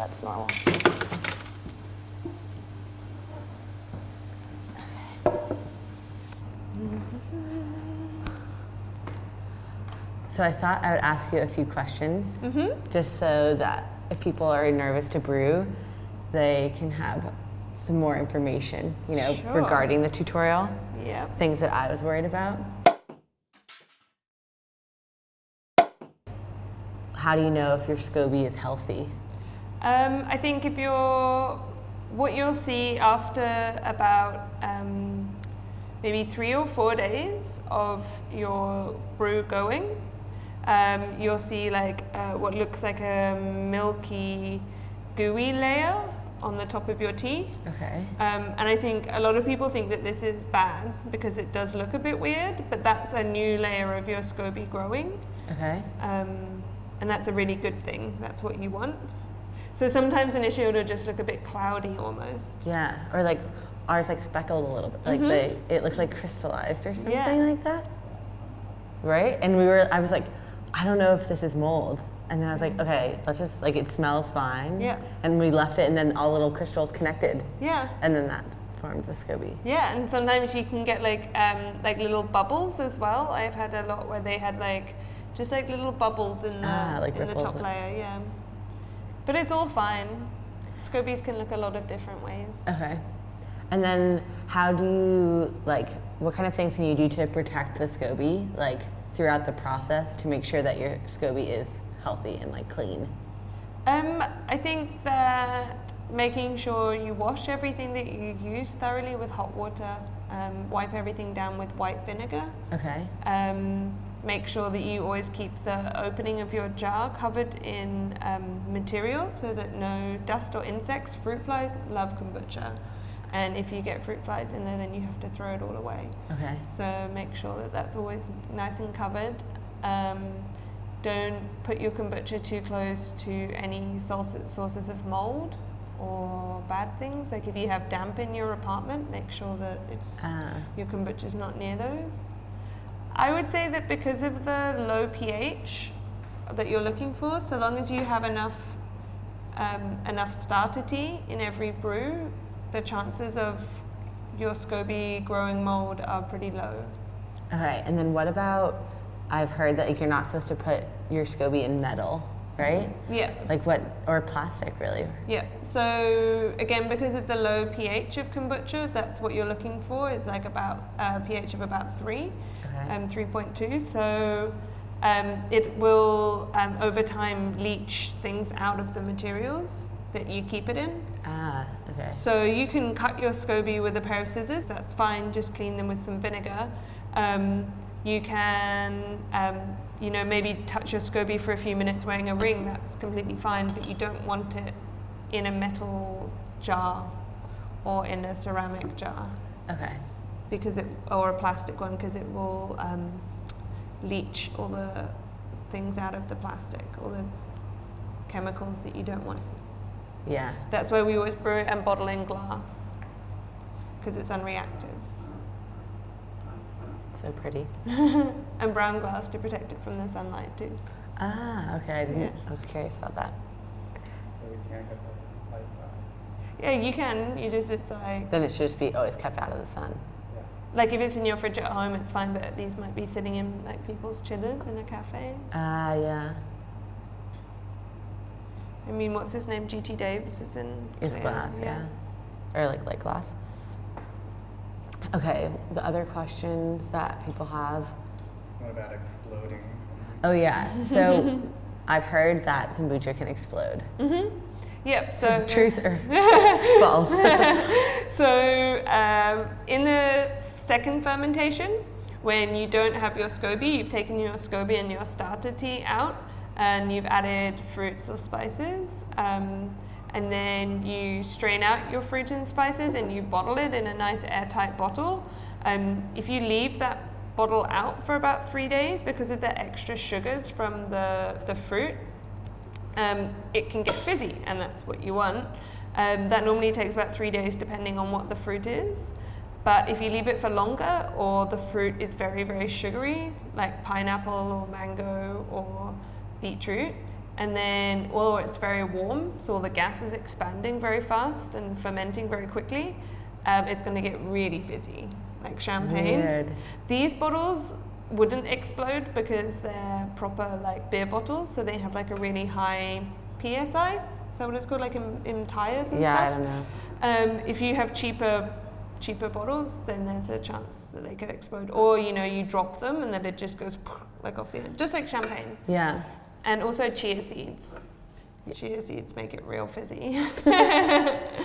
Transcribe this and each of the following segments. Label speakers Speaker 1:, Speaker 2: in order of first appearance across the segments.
Speaker 1: that's normal. So I thought I would ask you a few questions, just so that if people are nervous to brew, they can have some more information, regarding the tutorial.
Speaker 2: Yep.
Speaker 1: Things that I was worried about. How do you know if your SCOBY is healthy?
Speaker 2: I think what you'll see after about maybe 3 or 4 days of your brew going, you'll see like what looks like a milky, gooey layer on the top of your tea.
Speaker 1: Okay.
Speaker 2: And I think a lot of people think that this is bad because it does look a bit weird, but that's a new layer of your SCOBY growing.
Speaker 1: Okay.
Speaker 2: And that's a really good thing. That's what you want. So sometimes initially it'll just look a bit cloudy almost.
Speaker 1: Yeah, or like ours like speckled a little bit, like it looked like crystallized or something like that. Right? And I was like, I don't know if this is mold. And then I was like, okay, let's just, like, it smells fine.
Speaker 2: Yeah.
Speaker 1: And we left it, and then all little crystals connected.
Speaker 2: Yeah.
Speaker 1: And then that forms a SCOBY.
Speaker 2: Yeah, and sometimes you can get like little bubbles as well. I've had a lot where they had just little bubbles in the top layer, yeah. But it's all fine. SCOBYs can look a lot of different ways.
Speaker 1: Okay. And then how do you, what kind of things can you do to protect the SCOBY, throughout the process to make sure that your SCOBY is healthy and clean?
Speaker 2: I think that making sure you wash everything that you use thoroughly with hot water, wipe everything down with white vinegar.
Speaker 1: Okay.
Speaker 2: Make sure that you always keep the opening of your jar covered in material so that no dust or insects. Fruit flies love kombucha, and if you get fruit flies in there, then you have to throw it all away.
Speaker 1: Okay.
Speaker 2: So make sure that that's always nice and covered. Don't put your kombucha too close to any sources of mold or bad things. Like if you have damp in your apartment, make sure that your kombucha is not near those. I would say that because of the low pH that you're looking for, so long as you have enough starter tea in every brew, the chances of your SCOBY growing mold are pretty low. Okay,
Speaker 1: and then what about, I've heard that you're not supposed to put your SCOBY in metal, right?
Speaker 2: Yeah.
Speaker 1: Or plastic, really?
Speaker 2: Yeah, so again, because of the low pH of kombucha, that's what you're looking for, is about a pH of about 3. 3.2, so it will over time leach things out of the materials that you keep it in.
Speaker 1: Okay.
Speaker 2: So you can cut your SCOBY with a pair of scissors, that's fine, just clean them with some vinegar. You can maybe touch your SCOBY for a few minutes wearing a ring, that's completely fine, but you don't want it in a metal jar or in a ceramic jar.
Speaker 1: Okay.
Speaker 2: Or a plastic one, because it will leach all the things out of the plastic, all the chemicals that you don't want.
Speaker 1: Yeah.
Speaker 2: That's why we always brew it and bottle in glass, because it's unreactive.
Speaker 1: So pretty.
Speaker 2: And brown glass to protect it from the sunlight too.
Speaker 1: Okay, I was curious about that.
Speaker 3: So we can't get the light glass?
Speaker 2: Yeah, you can, it's
Speaker 1: Then it should just be always kept out of the sun.
Speaker 2: If it's in your fridge at home, it's fine, but these might be sitting in people's chillers in a cafe.
Speaker 1: Yeah.
Speaker 2: I mean, what's his name? GT Davis is in.
Speaker 1: It's glass, yeah. Or light glass. Okay, the other questions that people have.
Speaker 3: What about exploding?
Speaker 1: Oh yeah, so I've heard that kombucha can explode.
Speaker 2: Mm-hmm. Yep. So
Speaker 1: truth or false?
Speaker 2: So in the second fermentation, when you don't have your SCOBY, you've taken your SCOBY and your starter tea out, and you've added fruits or spices, and then you strain out your fruit and spices and you bottle it in a nice airtight bottle. If you leave that bottle out for about 3 days because of the extra sugars from the fruit, it can get fizzy, and that's what you want. That normally takes about 3 days depending on what the fruit is. But if you leave it for longer, or the fruit is very, very sugary, like pineapple or mango or beetroot, and then, or it's very warm, so all the gas is expanding very fast and fermenting very quickly, it's going to get really fizzy, like champagne.
Speaker 1: Weird.
Speaker 2: These bottles wouldn't explode because they're proper like beer bottles, so they have like a really high PSI. Is that what it's called, like in tires and
Speaker 1: Yeah,
Speaker 2: stuff?
Speaker 1: I don't know.
Speaker 2: If you have cheaper bottles, then there's a chance that they could explode. Or, you know, you drop them and then it just goes like off the end, just like champagne.
Speaker 1: Yeah.
Speaker 2: And also chia seeds. Chia seeds make it real fizzy.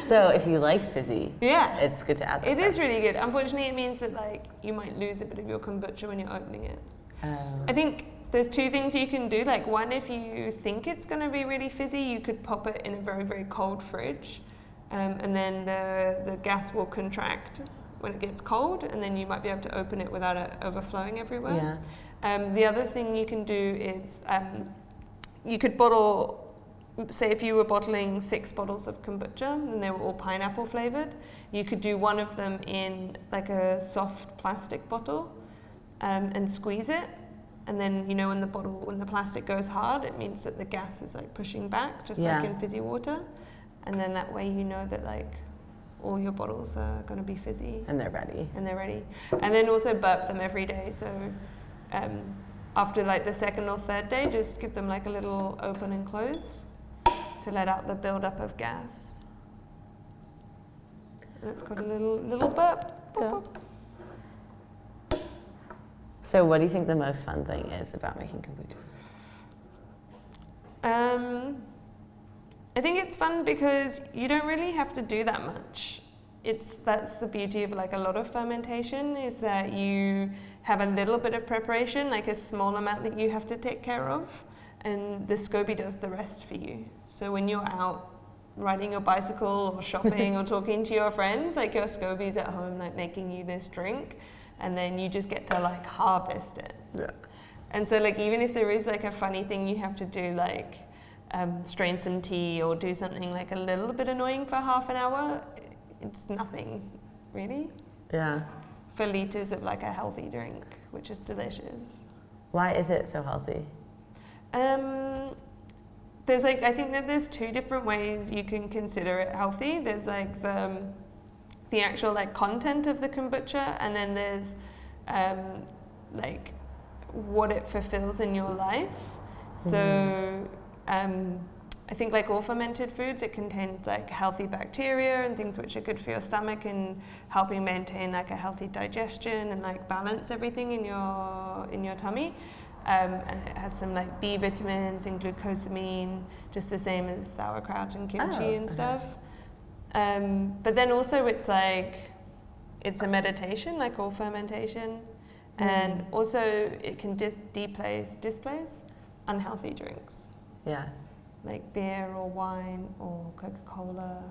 Speaker 1: So if you like fizzy,
Speaker 2: Yeah.
Speaker 1: it's good to add that.
Speaker 2: It is really good. Unfortunately, it means that like you might lose a bit of your kombucha when you're opening it. I think there's two things you can do. Like one, if you think it's going to be really fizzy, you could pop it in a very, very cold fridge. And then the gas will contract when it gets cold, and then you might be able to open it without it overflowing everywhere.
Speaker 1: Yeah.
Speaker 2: The other thing you can do is you could bottle, say if you were bottling 6 bottles of kombucha and they were all pineapple flavored, you could do one of them in like a soft plastic bottle and squeeze it. And then, you know, when the plastic goes hard, it means that the gas is like pushing back, just like in fizzy water. And then that way you know that like all your bottles are going to be fizzy.
Speaker 1: And they're ready.
Speaker 2: And then also burp them every day. So after like the second or third day, just give them like a little open and close to let out the buildup of gas. And it's got a little burp.
Speaker 1: Cool. So what do you think the most fun thing is about making kombucha?
Speaker 2: I think it's fun because you don't really have to do that much. That's the beauty of like a lot of fermentation, is that you have a little bit of preparation, like a small amount that you have to take care of, and the SCOBY does the rest for you. So when you're out riding your bicycle or shopping or talking to your friends, like your SCOBY's at home like making you this drink, and then you just get to like harvest it.
Speaker 1: Yeah.
Speaker 2: And so like even if there is like a funny thing you have to do, like strain some tea or do something like a little bit annoying for half an hour, it's nothing really.
Speaker 1: Yeah.
Speaker 2: For liters of like a healthy drink, which is delicious.
Speaker 1: Why is it so healthy?
Speaker 2: There's like, I think that there's 2 different ways you can consider it healthy. There's like the actual like content of the kombucha, and then there's like what it fulfills in your life. So I think like all fermented foods, it contains like healthy bacteria and things which are good for your stomach and helping maintain like a healthy digestion and like balance everything in your tummy. And it has some like B vitamins and glucosamine, just the same as sauerkraut and kimchi and stuff. But then also it's a meditation, like all fermentation. And also it can displace unhealthy drinks.
Speaker 1: Yeah.
Speaker 2: Like beer or wine or Coca-Cola.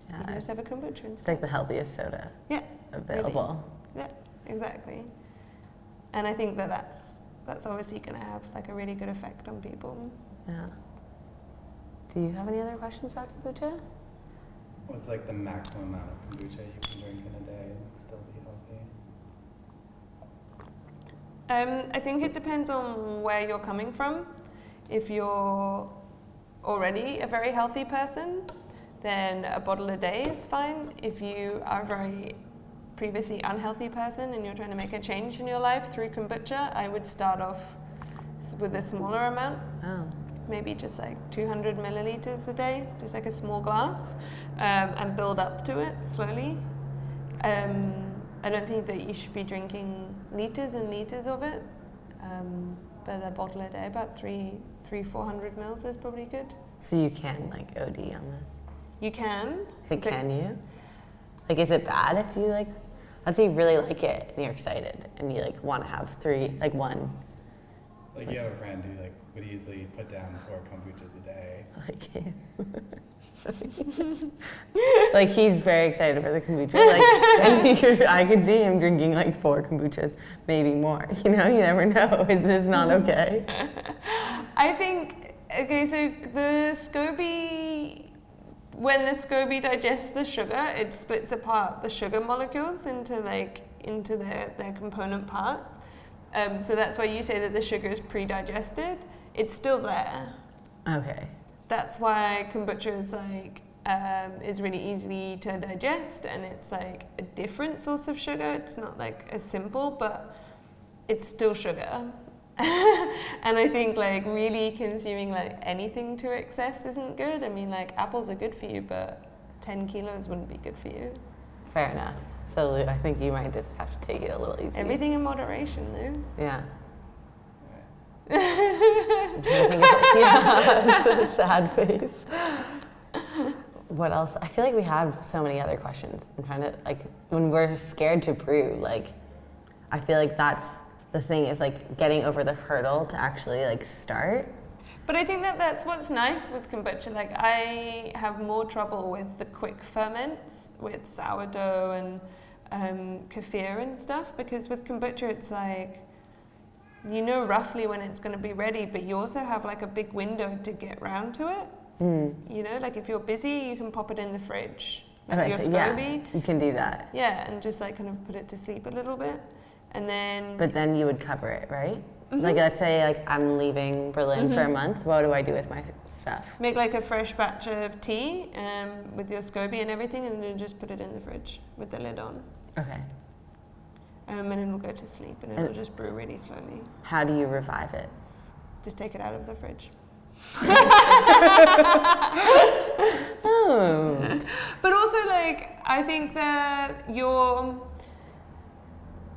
Speaker 1: Yeah.
Speaker 2: You can just have a kombucha
Speaker 1: It's like the healthiest soda available.
Speaker 2: Really. Yeah, exactly. And I think that that's obviously going to have like a really good effect on people.
Speaker 1: Yeah. Do you have any other questions about kombucha?
Speaker 3: What's like the maximum amount of kombucha you can drink in a day and still be healthy?
Speaker 2: I think it depends on where you're coming from. If you're already a very healthy person, then a bottle a day is fine. If you are a very previously unhealthy person and you're trying to make a change in your life through kombucha, I would start off with a smaller amount. Maybe just like 200 milliliters a day, just like a small glass, and build up to it slowly. I don't think that you should be drinking liters and liters of it, but a bottle a day, about 400 mils is probably good.
Speaker 1: So you can like OD on this?
Speaker 2: You can.
Speaker 1: Can you? Like, is it bad if you like, let's say you really like it and you're excited and you like want to have 3, like one?
Speaker 3: Like you have a friend who like would easily put down 4 kombuchas a day.
Speaker 1: I can't. Like he's very excited for the kombucha. Like, and I could see him drinking like 4 kombuchas, maybe more. You know, you never know. Is this not okay?
Speaker 2: I think, okay, so the SCOBY, when the SCOBY digests the sugar, it splits apart the sugar molecules into their component parts. So that's why you say that the sugar is pre-digested. It's still there.
Speaker 1: Okay.
Speaker 2: That's why kombucha is like is really easy to digest, and it's like a different source of sugar. It's not like as simple, but it's still sugar. And I think like really consuming like anything to excess isn't good. I mean, like apples are good for you, but 10 kilos wouldn't be good for you.
Speaker 1: Fair enough. So I think you might just have to take it a little easy.
Speaker 2: Everything in moderation, though.
Speaker 1: Yeah. I'm trying to think of yeah, it's a sad face. What else? I feel like we have so many other questions. I'm trying to, like, when we're scared to brew, like, I feel like that's the thing, is like getting over the hurdle to actually like start.
Speaker 2: But I think that that's what's nice with kombucha. Like, I have more trouble with the quick ferments, with sourdough and kefir and stuff, because with kombucha it's like, you know roughly when it's going to be ready, but you also have like a big window to get round to it. You know, like if you're busy, you can pop it in the fridge. Like
Speaker 1: Okay,
Speaker 2: your
Speaker 1: so
Speaker 2: scooby.
Speaker 1: yeah, you can do that.
Speaker 2: Yeah, and just like kind of put it to sleep a little bit. And then...
Speaker 1: But then you would cover it, right? Like, let's say like I'm leaving Berlin for a month. What do I do with my stuff?
Speaker 2: Make like a fresh batch of tea with your SCOBY and everything, and then just put it in the fridge with the lid on.
Speaker 1: Okay.
Speaker 2: And it'll go to sleep, and it'll just brew really slowly.
Speaker 1: How do you revive it?
Speaker 2: Just take it out of the fridge.
Speaker 1: Oh.
Speaker 2: But also, like, I think that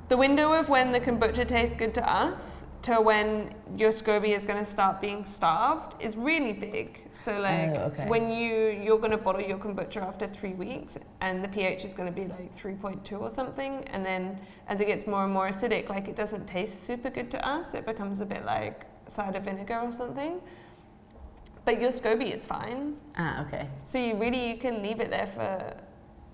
Speaker 2: the window of when the kombucha tastes good to us to when your SCOBY is going to start being starved is really big. So like when you're going to bottle your kombucha after 3 weeks, and the pH is going to be like 3.2 or something, and then as it gets more and more acidic, like it doesn't taste super good to us. It becomes a bit like cider vinegar or something. But your SCOBY is fine.
Speaker 1: Okay.
Speaker 2: So you can leave it there for,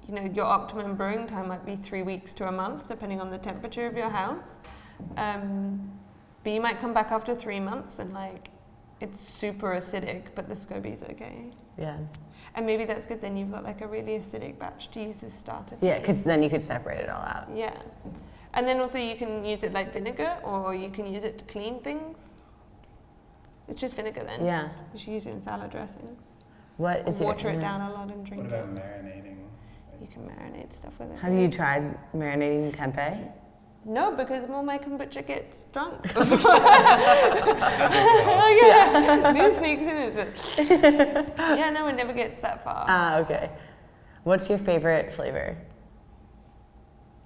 Speaker 2: you know, your optimum brewing time might be 3 weeks to a month, depending on the temperature of your house. But you might come back after 3 months and like it's super acidic, but the SCOBY's okay.
Speaker 1: Yeah.
Speaker 2: And maybe that's good. Then you've got like a really acidic batch to use as starter.
Speaker 1: Yeah, because then you could separate it all out.
Speaker 2: Yeah. And then also you can use it like vinegar, or you can use it to clean things. It's just vinegar then.
Speaker 1: Yeah.
Speaker 2: You should use it in salad dressings.
Speaker 1: What is
Speaker 2: Water it down a lot and drink
Speaker 3: What
Speaker 2: it.
Speaker 3: about marinating?
Speaker 2: You can marinate stuff with it.
Speaker 1: Have you tried marinating tempeh?
Speaker 2: No, because all my kombucha gets drunk. New sneaks in it. Yeah, no, it never gets that far.
Speaker 1: Okay. What's your favorite flavor?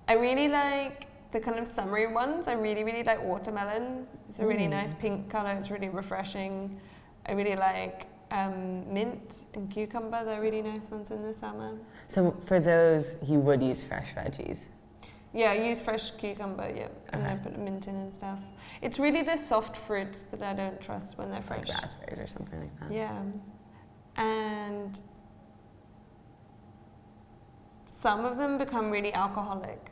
Speaker 2: I really like the kind of summery ones. I really, really like watermelon. It's a really nice pink color. It's really refreshing. I really like mint and cucumber. They're really nice ones in the summer.
Speaker 1: So for those, you would use fresh veggies?
Speaker 2: Yeah, I use fresh cucumber, yeah. And I put mint in and stuff. It's really the soft fruits that I don't trust when they're fresh.
Speaker 1: Like raspberries or something like that.
Speaker 2: Yeah. And some of them become really alcoholic.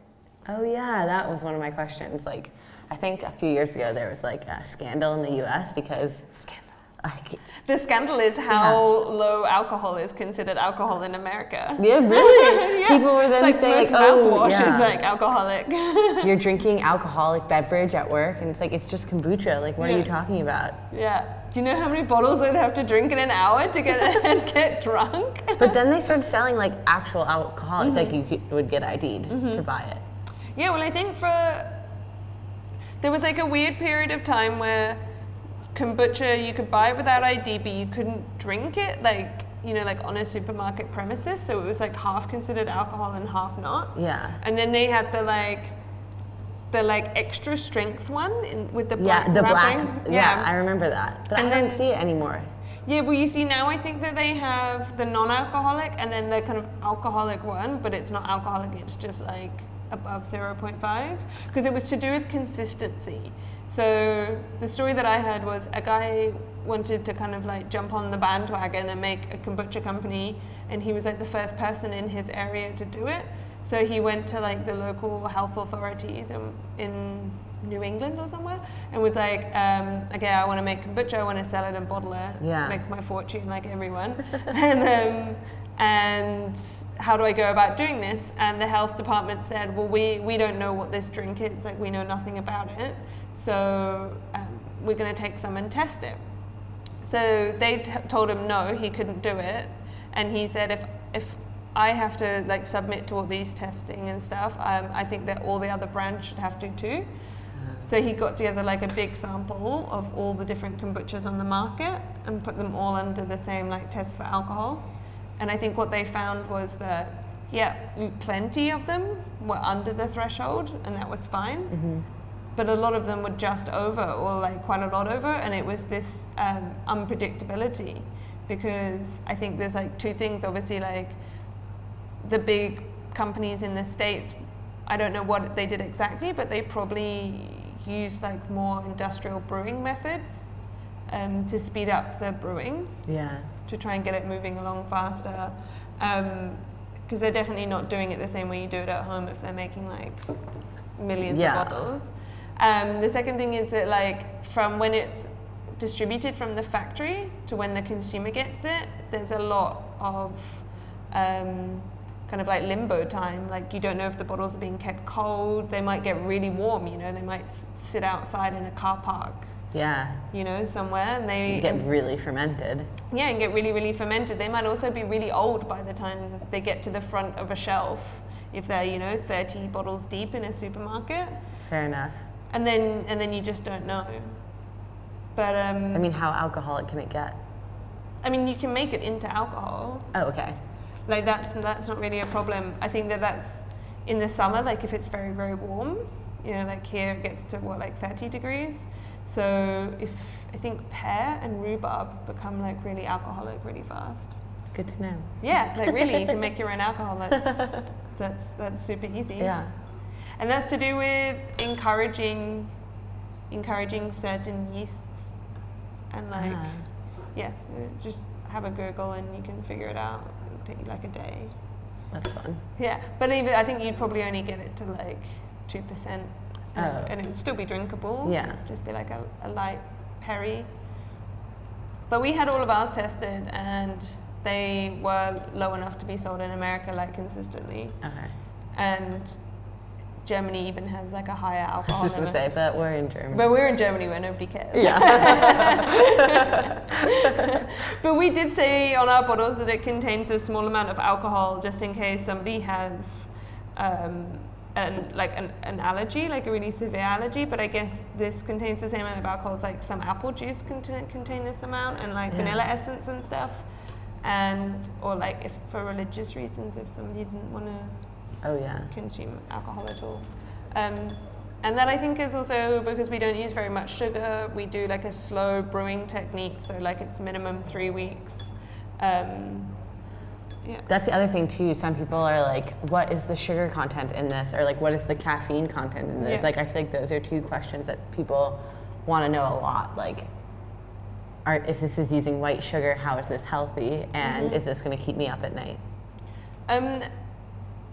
Speaker 1: Oh yeah, that was one of my questions. Like, I think a few years ago there was like a scandal in the US because...
Speaker 2: The scandal is how low alcohol is considered alcohol in America.
Speaker 1: Yeah, really?
Speaker 2: Yeah.
Speaker 1: People were then
Speaker 2: like
Speaker 1: saying,
Speaker 2: most mouthwash is like alcoholic.
Speaker 1: You're drinking alcoholic beverage at work, and it's like, it's just kombucha. Like, what are you talking about?
Speaker 2: Yeah. Do you know how many bottles I'd have to drink in an hour to get drunk?
Speaker 1: But then they started selling like actual alcoholic, like you would get ID'd to buy it.
Speaker 2: Yeah, well, I think there was like a weird period of time where kombucha, you could buy it without ID, but you couldn't drink it, like, you know, like on a supermarket premises. So it was like half considered alcohol and half not.
Speaker 1: Yeah.
Speaker 2: And then they had the extra strength one with the black
Speaker 1: the
Speaker 2: wrapping.
Speaker 1: black. Yeah, I remember that. But I don't see it anymore.
Speaker 2: Yeah, well, you see, now I think that they have the non-alcoholic and then the kind of alcoholic one, but it's not alcoholic, it's just like above 0.5, because it was to do with consistency. So the story that I heard was a guy wanted to kind of like jump on the bandwagon and make a kombucha company, and he was like the first person in his area to do it. So he went to like the local health authorities in New England or somewhere and was like, okay, I want to make kombucha, I want to sell it and bottle it, make my fortune like everyone. And how do I go about doing this? And the health department said, well, we don't know what this drink is, like we know nothing about it, so we're going to take some and test it. So they told him no, he couldn't do it, and he said if I have to like submit to all these testing and stuff, I think that all the other brands should have to too. So he got together like a big sample of all the different kombuchas on the market and put them all under the same like tests for alcohol. And I think what they found was that, yeah, plenty of them were under the threshold and that was fine.
Speaker 1: Mm-hmm.
Speaker 2: But a lot of them were just over, or like quite a lot over, and it was this unpredictability. Because I think there's like two things, obviously, like the big companies in the States, I don't know what they did exactly, but they probably used like more industrial brewing methods to speed up the brewing.
Speaker 1: Yeah.
Speaker 2: To try and get it moving along faster. Because they're definitely not doing it the same way you do it at home if they're making like millions of bottles. The second thing is that like from when it's distributed from the factory to when the consumer gets it, there's a lot of kind of like limbo time. Like you don't know if the bottles are being kept cold. They might get really warm, you know, they might sit outside in a car park.
Speaker 1: Yeah.
Speaker 2: You know, somewhere, and they
Speaker 1: get really fermented.
Speaker 2: Yeah, and get really, really fermented. They might also be really old by the time they get to the front of a shelf, if they're, you know, 30 bottles deep in a supermarket.
Speaker 1: Fair enough.
Speaker 2: And then you just don't know. But
Speaker 1: I mean, how alcoholic can it get?
Speaker 2: I mean, you can make it into alcohol.
Speaker 1: Oh, okay.
Speaker 2: Like that's not really a problem. I think that's in the summer, like if it's very, very warm, you know, like here it gets to what, like 30 degrees. So I think pear and rhubarb become like really alcoholic really fast.
Speaker 1: Good to know.
Speaker 2: Yeah, like really, you can make your own alcohol. That's super easy.
Speaker 1: Yeah.
Speaker 2: And that's to do with encouraging certain yeasts, and like just have a Google and you can figure it out. It'll take you like a day.
Speaker 1: That's fun.
Speaker 2: Yeah, but even I think you'd probably only get it to like 2%. And it would still be drinkable.
Speaker 1: Yeah.
Speaker 2: Just be like a light perry. But we had all of ours tested and they were low enough to be sold in America like consistently.
Speaker 1: Okay.
Speaker 2: And Germany even has like a higher alcohol
Speaker 1: I was just
Speaker 2: limit.
Speaker 1: going to say, but we're in Germany.
Speaker 2: But we're in Germany where nobody cares.
Speaker 1: Yeah.
Speaker 2: But we did say on our bottles that it contains a small amount of alcohol just in case somebody has an allergy, like a really severe allergy, but I guess this contains the same amount of alcohol as like some apple juice contain this amount, and like vanilla essence and stuff, or like if for religious reasons, if somebody didn't want to consume alcohol at all. And that I think is also because we don't use very much sugar. We do like a slow brewing technique, so like it's minimum 3 weeks. Yeah.
Speaker 1: That's the other thing too. Some people are like, what is the sugar content in this? Or like, what is the caffeine content in this?
Speaker 2: Yeah.
Speaker 1: Like, I feel like those are two questions that people want to know a lot. Like, if this is using white sugar, how is this healthy? And is this going to keep me up at night?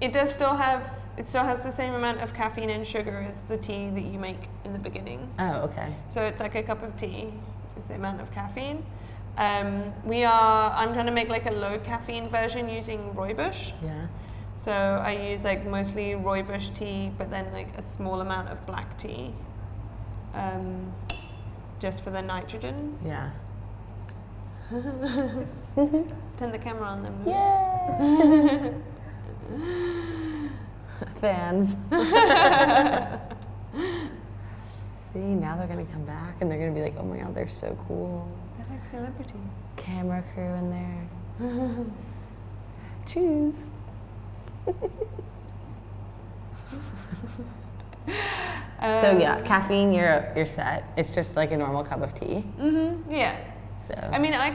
Speaker 2: It still has the same amount of caffeine and sugar as the tea that you make in the beginning.
Speaker 1: Oh, okay.
Speaker 2: So it's like a cup of tea is the amount of caffeine. I'm trying to make like a low caffeine version using rooibos.
Speaker 1: Yeah.
Speaker 2: So I use like mostly rooibos tea, but then like a small amount of black tea, just for the nitrogen.
Speaker 1: Yeah.
Speaker 2: Turn the camera on them.
Speaker 1: Yay! Fans. See, now they're gonna come back and they're gonna be like, oh my god, they're so cool.
Speaker 2: They're like celebrity.
Speaker 1: Camera crew in there. Cheese. So yeah, caffeine, you're set. It's just like a normal cup of tea.
Speaker 2: Yeah.
Speaker 1: So
Speaker 2: I mean, I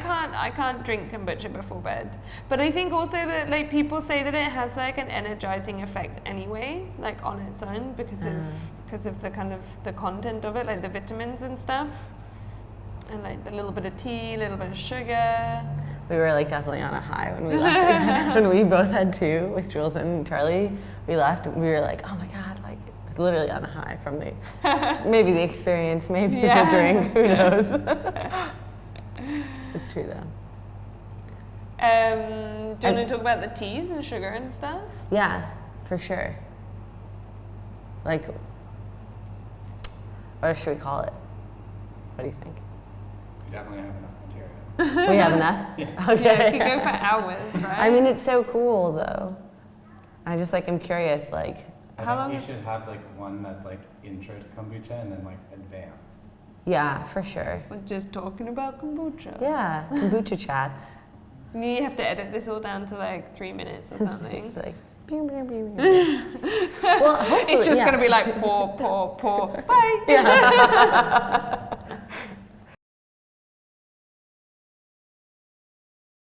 Speaker 2: can't drink kombucha before bed, but I think also that like people say that it has like an energizing effect anyway, like on its own because of the kind of the content of it, like the vitamins and stuff, and like a little bit of tea, a little bit of sugar.
Speaker 1: we were like definitely on a high when we left. When we both had two with Jules and Charlie, we left. We were like, oh my god, like literally on a high from the maybe the experience, maybe the drink, who knows. It's true though.
Speaker 2: Do you want to talk about the teas and sugar and stuff?
Speaker 1: Yeah, for sure. Like, what should we call it? What do you think?
Speaker 3: You definitely have enough material.
Speaker 1: We have enough? Okay.
Speaker 2: Yeah, it could go for hours, right?
Speaker 1: I mean, it's so cool though. I just like, I'm curious, like.
Speaker 3: I think we should have like one that's like intro to kombucha and then like advanced.
Speaker 1: Yeah, for sure.
Speaker 2: We're just talking about kombucha.
Speaker 1: Yeah, kombucha chats.
Speaker 2: You have to edit this all down to like 3 minutes or something.
Speaker 1: Like, pew, pew, pew, pew. Well, hopefully,
Speaker 2: It's just
Speaker 1: yeah.
Speaker 2: going to be like pour, pour, pour. Bye.